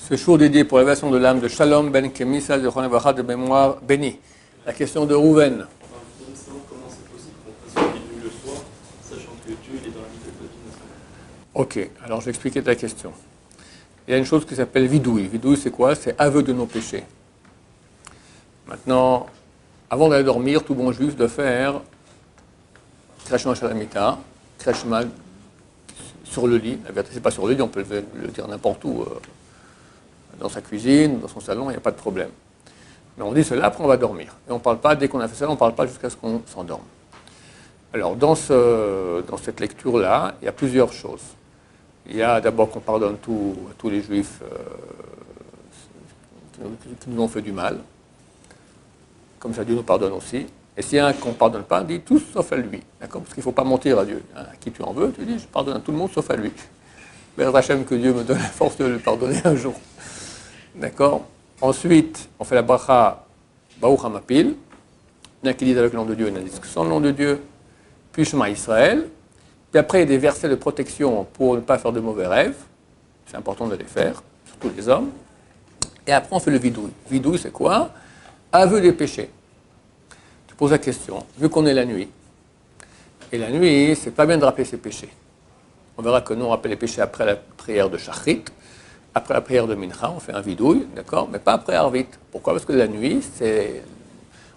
Ce jour dédié pour l'élévation de l'âme de Shalom Ben Kemisa de Ronavacha de mémoire béni. La question de Rouven. Comment c'est possible qu'on fasse une vidéo le soir, sachant que Dieu il est dans la vie de Dieu. Ok, alors je vais expliquer ta question. Il y a une chose qui s'appelle vidouille. Vidouille, c'est quoi? C'est aveu de nos péchés. Maintenant, avant d'aller dormir, tout bon juif doit faire Krashma Shalamita, Krashma sur le lit. La vérité, c'est pas sur le lit, on peut le dire n'importe où. Dans sa cuisine, dans son salon, il n'y a pas de problème. Mais on dit cela, après on va dormir. Et on ne parle pas, dès qu'on a fait ça, on ne parle pas jusqu'à ce qu'on s'endorme. Alors, dans cette lecture-là, il y a plusieurs choses. Il y a d'abord qu'on pardonne à tous les juifs qui nous ont fait du mal. Comme ça, Dieu nous pardonne aussi. Et s'il y a un qu'on ne pardonne pas, dit tous sauf à lui. D'accord? Parce qu'il ne faut pas mentir à Dieu. À qui tu en veux, tu dis je pardonne à tout le monde sauf à lui. Mais Hachem, que Dieu me donne la force de le pardonner un jour. D'accord? Ensuite, on fait la bracha Baruch HaMapil. Il y en a qui disent avec le nom de Dieu, il y en a qui disent sans le nom de Dieu. Puis Shema Israël. Puis après, il y a des versets de protection pour ne pas faire de mauvais rêves. C'est important de les faire, surtout les hommes. Et après, on fait le vidouille. Vidouille, c'est quoi? Aveu des péchés. Tu poses la question, vu qu'on est la nuit, et la nuit, c'est pas bien de rappeler ses péchés. On verra que nous, on rappelle les péchés après la prière de Shachrit. Après la prière de Mincha, on fait un vidouille, d'accord, mais pas après Arvit. Pourquoi? Parce que la nuit, c'est,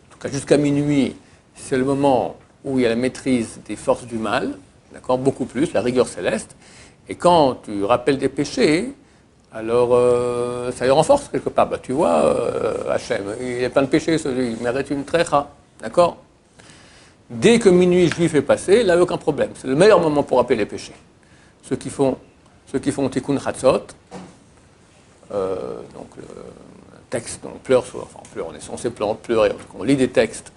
en tout cas jusqu'à minuit, c'est le moment où il y a la maîtrise des forces du mal, d'accord, beaucoup plus, la rigueur céleste. Et quand tu rappelles des péchés, alors ça les renforce quelque part. Bah, tu vois, Hachem, il a plein de péchés, il mérite une trécha, d'accord? Dès que minuit juif est passé, là, il n'y a aucun problème. C'est le meilleur moment pour rappeler les péchés. Ceux qui font Tikkun Chatzot, donc le texte, on pleure, on est censé pleurer, on lit des textes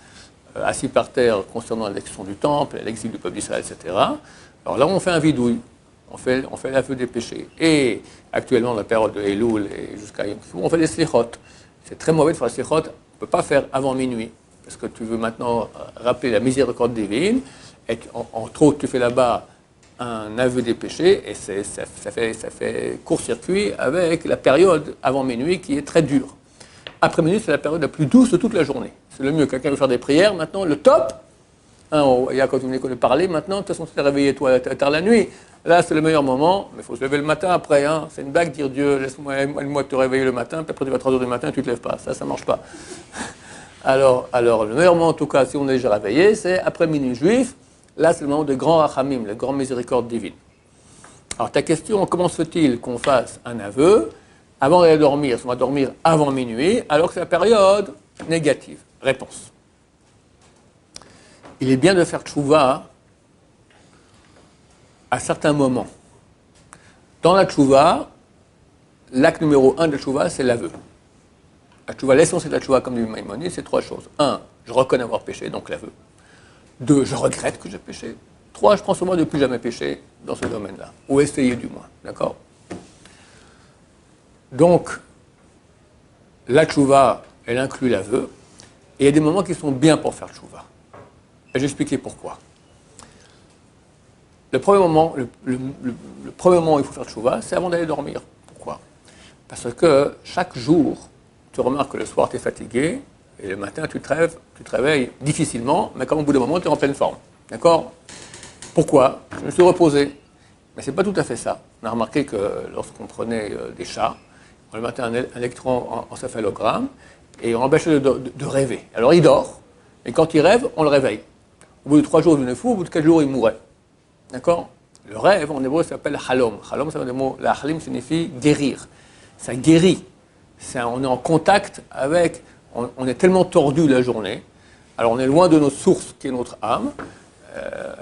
assis par terre concernant l'élection du temple, l'exil du peuple d'Israël, etc. Alors là, on fait un vidouille, on fait l'aveu des péchés. Et actuellement, la période de Elul et jusqu'à Yom Kippur, on fait des slichot. C'est très mauvais de faire des slichot, on ne peut pas faire avant minuit, parce que tu veux maintenant rappeler la miséricorde divine, et entre autres, tu fais là-bas un aveu des péchés, et ça fait court-circuit avec la période avant minuit qui est très dure. Après minuit, c'est la période la plus douce de toute la journée. C'est le mieux. Quelqu'un veut faire des prières, maintenant, le top, il y a quand on écoute parler, maintenant, de toute façon, tu t'es réveillé toi tard la nuit, là, c'est le meilleur moment, mais il faut se lever le matin après, c'est une blague, dire Dieu, laisse-moi te réveiller le matin, puis après tu vas à 3h du matin et tu ne te lèves pas, ça ne marche pas. Alors, le meilleur moment, en tout cas, si on est déjà réveillé, c'est après minuit juif. Là, c'est le moment de grand rachamim, la grande miséricorde divine. Alors, ta question, comment se fait-il qu'on fasse un aveu avant d'aller dormir? On va dormir avant minuit, alors que c'est la période négative. Réponse. Il est bien de faire tchouva à certains moments. Dans la tchouva, l'acte numéro 1 de la tchouva, c'est l'aveu. La tchouva, l'essence de la tchouva, comme dit Maïmonide, c'est 3 choses. 1, je reconnais avoir péché, donc l'aveu. 2, je regrette que j'ai péché. 3, je prends sur moi de ne plus jamais pécher dans ce domaine-là. Ou essayer du moins. D'accord? Donc, la tchouva, elle inclut l'aveu. Et il y a des moments qui sont bien pour faire tchouva. Et je vais expliquer pourquoi. Le premier moment où il faut faire tchouva, c'est avant d'aller dormir. Pourquoi? Parce que chaque jour, tu remarques que le soir, tu es fatigué. Et le matin, tu te réveilles difficilement, mais comme au bout d'un moment, tu es en pleine forme. D'accord? Pourquoi? Je me suis reposé. Mais ce n'est pas tout à fait ça. On a remarqué que lorsqu'on prenait des chats, on leur mettait un électron en céphalogramme et on l'empêchait de rêver. Alors il dort, et quand il rêve, on le réveille. Au bout de 3 jours, il devenait fou, au bout de 4 jours, il mourait. D'accord? Le rêve, en hébreu, ça s'appelle halom. Halom, ça veut dire le mot, la halim signifie guérir. Ça guérit. On est en contact avec... On est tellement tordu la journée, alors on est loin de notre source qui est notre âme,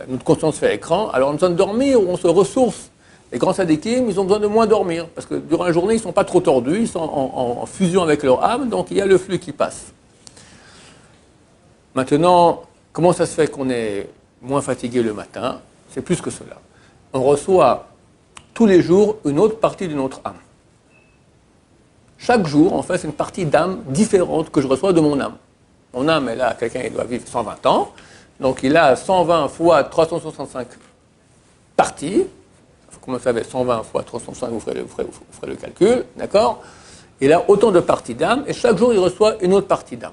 notre conscience fait écran, alors on a besoin de dormir, on se ressource. Les grands sadikim, ils ont besoin de moins dormir, parce que durant la journée, ils ne sont pas trop tordus, ils sont en fusion avec leur âme, donc il y a le flux qui passe. Maintenant, comment ça se fait qu'on est moins fatigué le matin? C'est plus que cela. On reçoit tous les jours une autre partie de notre âme. Chaque jour, en fait, c'est une partie d'âme différente que je reçois de mon âme. Mon âme est là, quelqu'un il doit vivre 120 ans, donc il a 120 fois 365 parties, comme vous savez, 120 fois 365, vous ferez le calcul, d'accord? Il a autant de parties d'âme, et chaque jour, il reçoit une autre partie d'âme.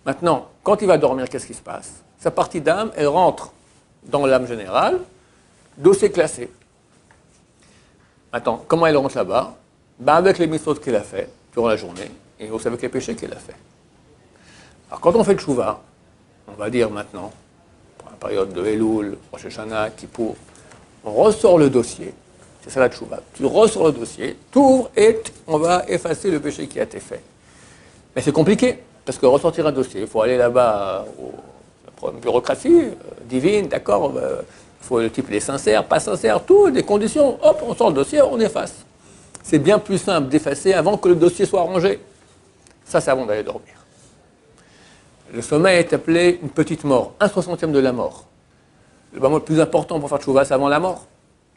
Maintenant, quand il va dormir, qu'est-ce qui se passe? Sa partie d'âme, elle rentre dans l'âme générale, dossier classé. Attends, comment elle rentre là-bas? Ben avec les mitzvot qu'il a fait durant la journée, et aussi avec les péchés qu'il a fait. Alors quand on fait le tchouva, on va dire maintenant, pour la période de Elul, Rosh Hashanah, Kippour, on ressort le dossier, c'est ça la tchouva, tu ressors le dossier, tu ouvres et on va effacer le péché qui a été fait. Mais c'est compliqué, parce que ressortir un dossier, il faut aller là-bas au bureaucratie divine, d'accord, il faut le type des sincères, pas sincères, tout, des conditions, hop, on sort le dossier, on efface. C'est bien plus simple d'effacer avant que le dossier soit rangé. Ça, c'est avant d'aller dormir. Le sommeil est appelé une petite mort, 1/60e de la mort. Le moment le plus important pour faire tchouva, c'est avant la mort.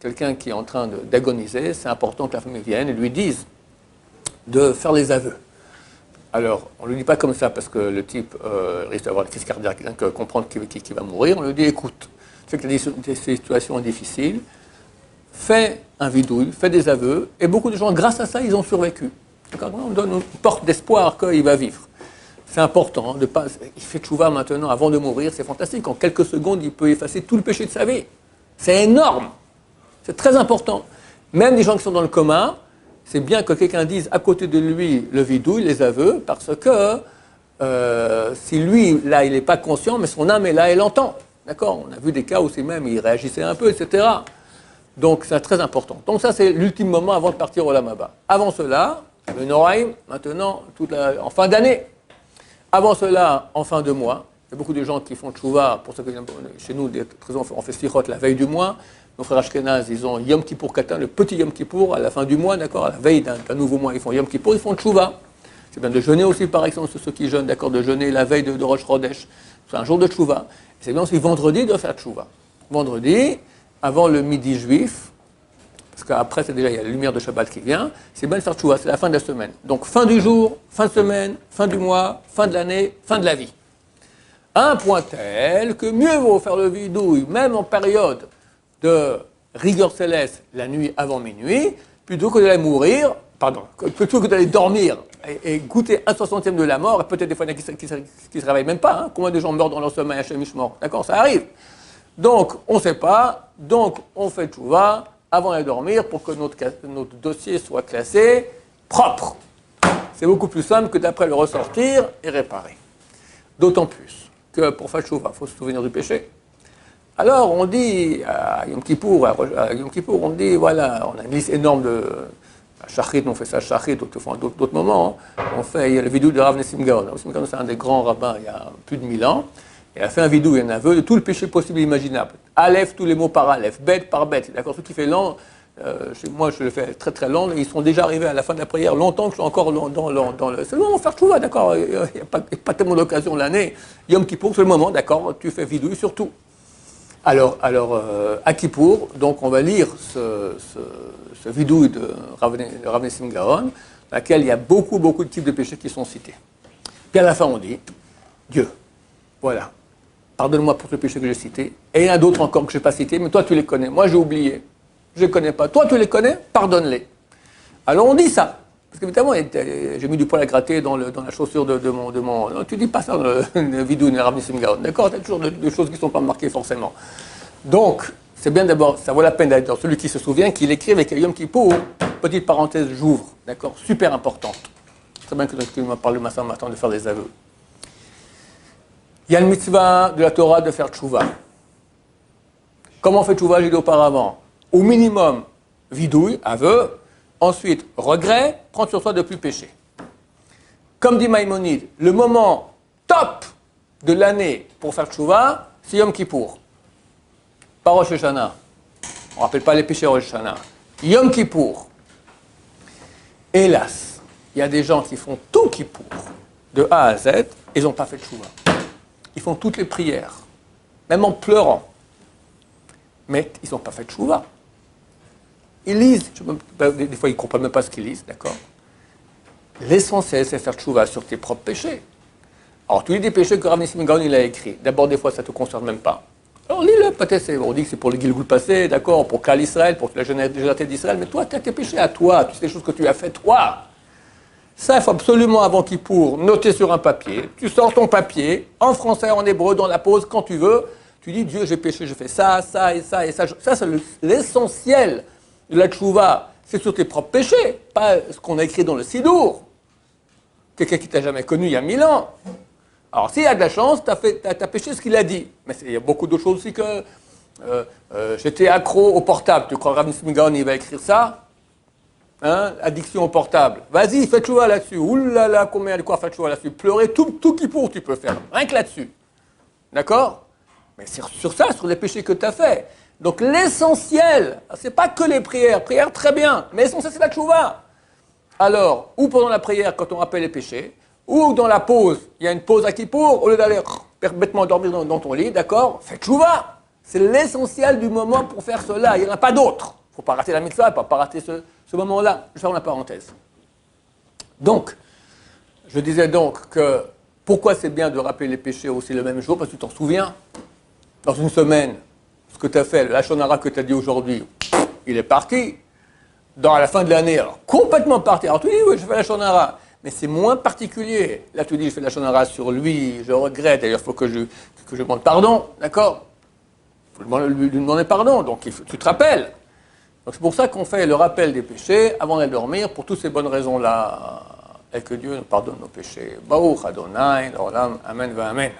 Quelqu'un qui est en train d'agoniser, c'est important que la famille vienne et lui dise de faire les aveux. Alors, on ne lui dit pas comme ça parce que le type risque d'avoir une crise cardiaque, comprendre qu'il va mourir. On lui dit, écoute, c'est que des situations difficiles, fais un vidouille, fais des aveux, et beaucoup de gens, grâce à ça, ils ont survécu. On donne une porte d'espoir qu'il va vivre. C'est important, il fait tchouva maintenant avant de mourir, c'est fantastique. En quelques secondes, il peut effacer tout le péché de sa vie. C'est énorme. C'est très important. Même les gens qui sont dans le coma, c'est bien que quelqu'un dise à côté de lui le vidouille, les aveux, parce que si lui, là, il n'est pas conscient, mais son âme est là, elle entend. D'accord? On a vu des cas où c'est même, il réagissait un peu, etc. Donc, c'est très important. Donc, ça, c'est l'ultime moment avant de partir au Olam Haba. Avant cela, le Noraïm, maintenant, en fin d'année. Avant cela, en fin de mois, il y a beaucoup de gens qui font tchouva, pour ceux que chez nous, on fait slichot la veille du mois. Nos frères Ashkenaz, ils ont Yom Kippour Katan, le petit Yom Kippour, à la fin du mois, d'accord, à la veille d'un nouveau mois, ils font Yom Kippour, ils font tchouva. C'est bien de jeûner aussi, par exemple, ceux qui jeûnent, d'accord, de jeûner la veille de Rosh Chodesh. C'est un jour de tchouva. C'est bien aussi vendredi de faire tchouva. Vendredi, avant le midi juif, parce qu'après, c'est déjà, il y a la lumière de Shabbat qui vient, c'est bien de faire tchouva, c'est la fin de la semaine. Donc, fin du jour, fin de semaine, fin du mois, fin de l'année, fin de la vie. À un point tel que mieux vaut faire le vidouille, même en période de rigueur céleste, la nuit avant minuit, plutôt que d'aller mourir, plutôt que d'aller dormir et goûter 1/60e de la mort, et peut-être des fois qui ne se réveillent même pas. Hein. Combien de gens meurent dans leur sommeil à Shemishmor? D'accord, ça arrive. Donc, on ne sait pas, donc on fait tchouva avant d'aller dormir pour que notre dossier soit classé propre. C'est beaucoup plus simple que d'après le ressortir et réparer. D'autant plus que pour faire tchouva, il faut se souvenir du péché. Alors on dit à Yom Kippour, on dit voilà, on a une liste énorme de Shachrit, on fait ça à Shachrit, d'autres moments. Hein. Il y a le vidou de Rav Nessim Gaon. Nessim Gaon, c'est un des grands rabbins il y a plus de 1000 ans. Il a fait un vidou et un aveu de tout le péché possible et imaginable. Aleph, tous les mots par Aleph, bête par bête. D'accord, ce qui fait lent, moi je le fais très très lent, ils sont déjà arrivés à la fin de la prière, longtemps que je suis encore dans le... C'est le moment de faire tchouva, d'accord, il n'y a pas tellement d'occasion l'année. Yom Kippour, c'est le moment, d'accord, tu fais vidou surtout. Alors à Kippour, donc on va lire ce vidouille de Rav Nessim Gaon, dans laquelle il y a beaucoup de types de péchés qui sont cités. Puis à la fin on dit, Dieu, voilà, pardonne-moi pour ce péché que j'ai cité, et il y en a d'autres encore que je n'ai pas cités, mais toi tu les connais, moi j'ai oublié, je ne les connais pas, toi tu les connais, pardonne-les. Alors on dit ça, parce qu'évidemment j'ai mis du poil à gratter dans la chaussure de mon... Non, tu dis pas ça dans le vidéo de Rav Nessim Gaon, d'accord? Il y a toujours des choses qui ne sont pas marquées forcément. Donc, c'est bien d'abord, ça vaut la peine d'être celui qui se souvient qu'il écrit avec Yom Kippour, petite parenthèse, j'ouvre, d'accord? Super importante. C'est bien que tu me parles le matin de faire des aveux. Il y a le mitzvah de la Torah de faire tchouva. Comment on fait tchouva, j'ai dit auparavant? Au minimum, vidouille, aveu. Ensuite, regret, prendre sur soi de ne plus pécher. Comme dit Maïmonide, le moment top de l'année pour faire tchouva, c'est Yom Kippour. Pas Rosh Hashanah. On ne rappelle pas les péchés Rosh Hashanah. Yom Kippour. Hélas, il y a des gens qui font tout Kippour, de A à Z, ils n'ont pas fait tchouva. Ils font toutes les prières, même en pleurant. Mais ils n'ont pas fait tchouva. Ils lisent, des fois ils ne comprennent même pas ce qu'ils lisent, d'accord? L'essentiel, c'est faire tchouva sur tes propres péchés. Alors, tu lis des péchés que Rav Nessim Gaon il a écrits. D'abord, des fois, ça ne te concerne même pas. Alors lis-le, peut-être, on dit que c'est pour le Gilgoul passé, d'accord, pour Klal Israël, pour la jeunesse d'Israël, mais toi, tu as tes péchés à toi, tu sais les choses que tu as fait toi. Ça, il faut absolument, avant Kippour, noter sur un papier. Tu sors ton papier, en français, en hébreu, dans la pause, quand tu veux. Tu dis, Dieu, j'ai péché, j'ai fait ça, ça et ça et ça. Ça, c'est l'essentiel de la tchouva. C'est sur tes propres péchés, pas ce qu'on a écrit dans le Sidour. Quelqu'un qui t'a jamais connu il y a 1000 ans. Alors, s'il y a de la chance, tu as péché ce qu'il a dit. Mais il y a beaucoup d'autres choses aussi que... j'étais accro au portable. Tu crois que Rav Nissim-Gaon, il va écrire ça? Hein? Addiction au portable. Vas-y, fais tchouva là-dessus. Ouh là là, combien de quoi faire tchouva là-dessus? Pleurer tout Kippour, tu peux faire. Rien que là-dessus. D'accord? Mais c'est sur ça, sur les péchés que tu as fait. Donc, l'essentiel, c'est pas que les prières. Prières, très bien. Mais l'essentiel, c'est la tchouva. Alors, ou pendant la prière, quand on rappelle les péchés, ou dans la pause, il y a une pause à Kippour, au lieu d'aller bêtement dormir dans ton lit, d'accord? Fais tchouva. C'est l'essentiel du moment pour faire cela. Il n'y en a pas d'autre. Il ne faut pas rater la mitzvah, il ne faut pas rater ce moment-là. Je ferme la parenthèse. Donc, je disais donc que pourquoi c'est bien de rappeler les péchés aussi le même jour? Parce que tu t'en souviens. Dans une semaine, ce que tu as fait, le Lachon Hara que tu as dit aujourd'hui, il est parti. Dans la fin de l'année, alors complètement parti. Alors tu dis, oui, je fais la Lachon Hara. Mais c'est moins particulier. Là, tu dis, je fais la Lachon Hara sur lui, je regrette, d'ailleurs, il faut que je demande pardon, d'accord? Il faut lui demander pardon, donc tu te rappelles. Donc c'est pour ça qu'on fait le rappel des péchés avant d'aller dormir, pour toutes ces bonnes raisons-là, et que Dieu nous pardonne nos péchés. Baruch Adonai, l'olam, amen, va amen.